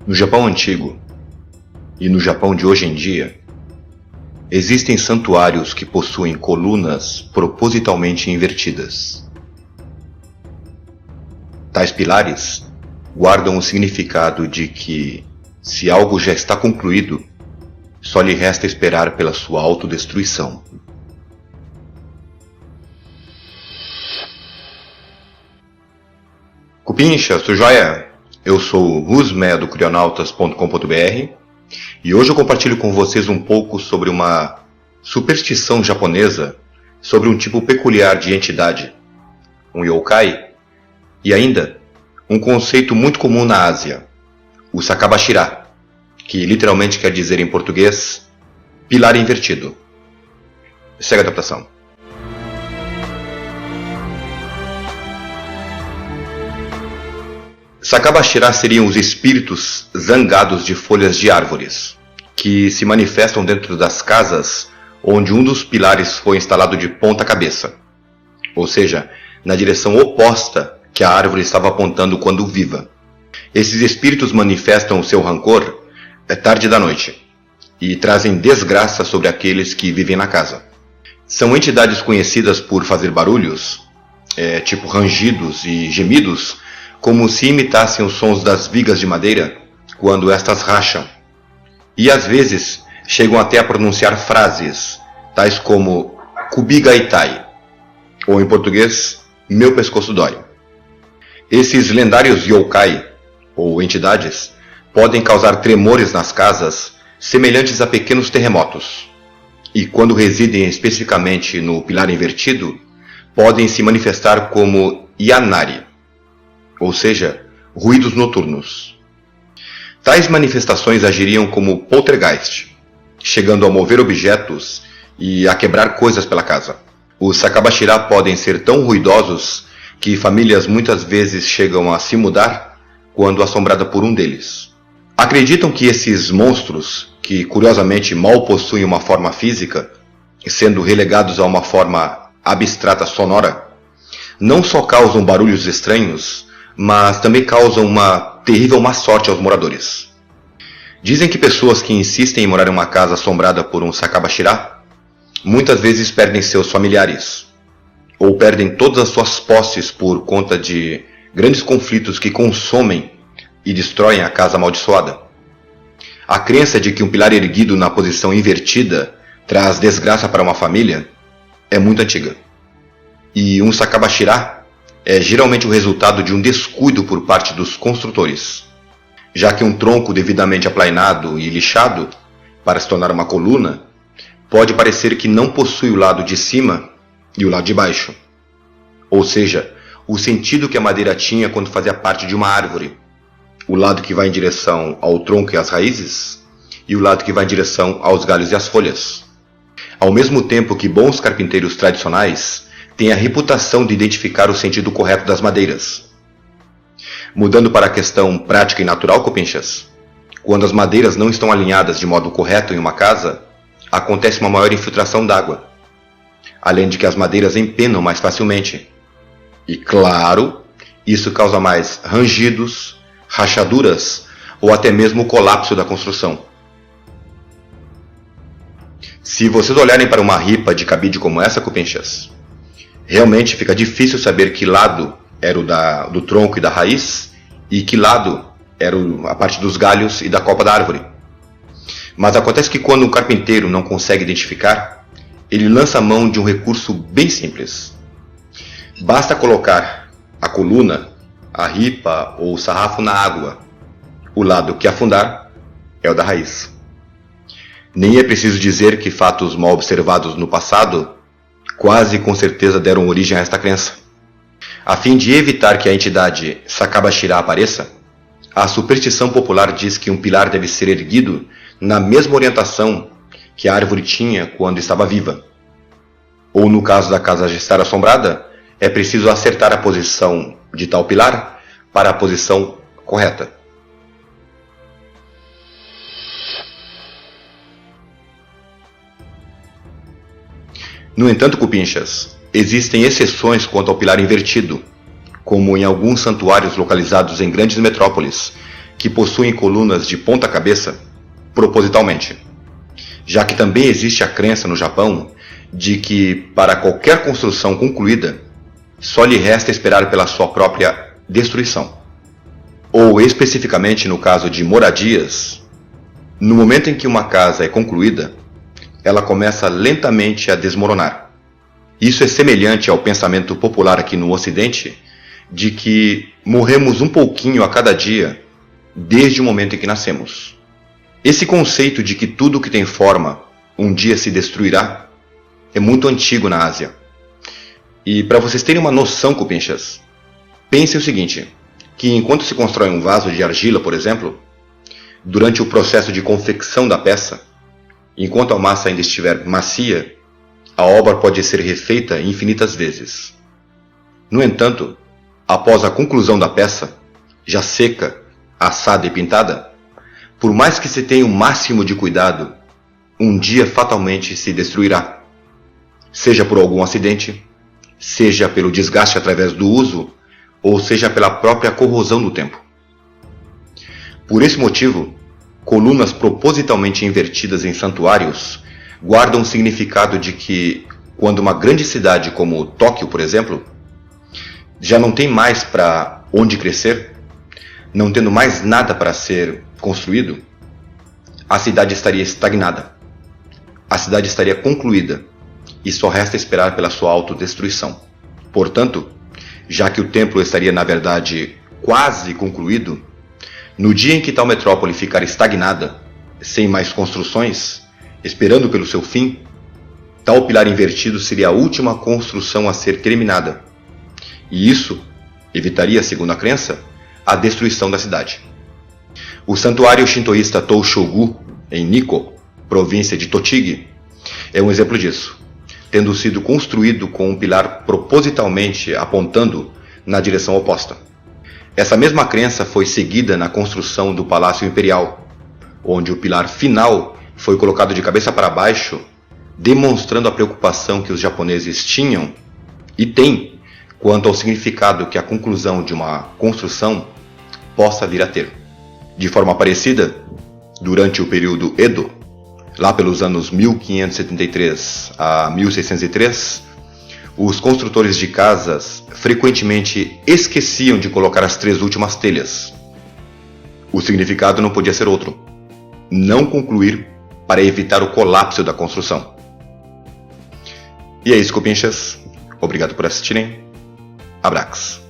No Japão antigo e no Japão de hoje em dia, existem santuários que possuem colunas propositalmente invertidas. Tais pilares guardam o significado de que, se algo já está concluído, só lhe resta esperar pela sua autodestruição. Cupincha, sou joia? Eu sou o Rusmé do Crionautas.com.br e hoje eu compartilho com vocês um pouco sobre uma superstição japonesa sobre um tipo peculiar de entidade, um yokai, e ainda um conceito muito comum na Ásia, o Sakabashira, que literalmente quer dizer em português pilar invertido. Segue a adaptação. Sakabashira seriam os espíritos zangados de folhas de árvores, que se manifestam dentro das casas onde um dos pilares foi instalado de ponta cabeça, ou seja, na direção oposta que a árvore estava apontando quando viva. Esses espíritos manifestam o seu rancor tarde da noite e trazem desgraça sobre aqueles que vivem na casa. São entidades conhecidas por fazer barulhos, tipo rangidos e gemidos, como se imitassem os sons das vigas de madeira quando estas racham, e às vezes chegam até a pronunciar frases tais como Kubigaitai, ou em português, meu pescoço dói. Esses lendários yokai, ou entidades, podem causar tremores nas casas semelhantes a pequenos terremotos, e quando residem especificamente no pilar invertido, podem se manifestar como Yanari, ou seja, ruídos noturnos. Tais manifestações agiriam como poltergeist, chegando a mover objetos e a quebrar coisas pela casa. Os Sakabashira podem ser tão ruidosos que famílias muitas vezes chegam a se mudar quando assombrada por um deles. Acreditam que esses monstros, que curiosamente mal possuem uma forma física, sendo relegados a uma forma abstrata sonora, não só causam barulhos estranhos, mas também causam uma terrível má sorte aos moradores. Dizem que pessoas que insistem em morar em uma casa assombrada por um Sakabashira muitas vezes perdem seus familiares, ou perdem todas as suas posses por conta de grandes conflitos que consomem e destroem a casa amaldiçoada. A crença de que um pilar erguido na posição invertida traz desgraça para uma família é muito antiga. E um Sakabashira é geralmente o resultado de um descuido por parte dos construtores, já que um tronco devidamente aplainado e lixado para se tornar uma coluna pode parecer que não possui o lado de cima e o lado de baixo, ou seja, o sentido que a madeira tinha quando fazia parte de uma árvore, o lado que vai em direção ao tronco e às raízes e o lado que vai em direção aos galhos e às folhas. Ao mesmo tempo que bons carpinteiros tradicionais têm a reputação de identificar o sentido correto das madeiras. Mudando para a questão prática e natural, cupinchas, quando as madeiras não estão alinhadas de modo correto em uma casa, acontece uma maior infiltração d'água, além de que as madeiras empenam mais facilmente. E claro, isso causa mais rangidos, rachaduras ou até mesmo o colapso da construção. Se vocês olharem para uma ripa de cabide como essa, cupinchas, realmente fica difícil saber que lado era o do tronco e da raiz e que lado era a parte dos galhos e da copa da árvore. Mas acontece que quando um carpinteiro não consegue identificar, ele lança a mão de um recurso bem simples. Basta colocar a coluna, a ripa ou o sarrafo na água. O lado que afundar é o da raiz. Nem é preciso dizer que fatos mal observados no passado quase com certeza deram origem a esta crença. A fim de evitar que a entidade Sakabashira apareça, a superstição popular diz que um pilar deve ser erguido na mesma orientação que a árvore tinha quando estava viva. Ou no caso da casa estar assombrada, é preciso acertar a posição de tal pilar para a posição correta. No entanto, cupinchas, existem exceções quanto ao pilar invertido, como em alguns santuários localizados em grandes metrópoles, que possuem colunas de ponta cabeça propositalmente, já que também existe a crença no Japão de que, para qualquer construção concluída, só lhe resta esperar pela sua própria destruição. Ou, especificamente no caso de moradias, no momento em que uma casa é concluída, ela começa lentamente a desmoronar. Isso é semelhante ao pensamento popular aqui no Ocidente, de que morremos um pouquinho a cada dia, desde o momento em que nascemos. Esse conceito de que tudo que tem forma um dia se destruirá é muito antigo na Ásia. E para vocês terem uma noção, cupinchas, pensem o seguinte, que enquanto se constrói um vaso de argila, por exemplo, durante o processo de confecção da peça, enquanto a massa ainda estiver macia, a obra pode ser refeita infinitas vezes. No entanto, após a conclusão da peça, já seca, assada e pintada, por mais que se tenha o máximo de cuidado, um dia fatalmente se destruirá, seja por algum acidente, seja pelo desgaste através do uso, ou seja pela própria corrosão do tempo. Por esse motivo, colunas propositalmente invertidas em santuários guardam o significado de que, quando uma grande cidade como Tóquio, por exemplo, já não tem mais para onde crescer, não tendo mais nada para ser construído, a cidade estaria estagnada. A cidade estaria concluída e só resta esperar pela sua autodestruição. Portanto, já que o templo estaria na verdade quase concluído, no dia em que tal metrópole ficar estagnada, sem mais construções, esperando pelo seu fim, tal pilar invertido seria a última construção a ser terminada. E isso evitaria, segundo a crença, a destruição da cidade. O santuário shintoísta Toushogu, em Nikko, província de Tochigi, é um exemplo disso, tendo sido construído com um pilar propositalmente apontando na direção oposta. Essa mesma crença foi seguida na construção do Palácio Imperial, onde o pilar final foi colocado de cabeça para baixo, demonstrando a preocupação que os japoneses tinham e têm quanto ao significado que a conclusão de uma construção possa vir a ter. De forma parecida, durante o período Edo, lá pelos anos 1573 a 1603, os construtores de casas frequentemente esqueciam de colocar as 3 últimas telhas. O significado não podia ser outro: não concluir para evitar o colapso da construção. E é isso, cupinchas. Obrigado por assistirem. Abraços.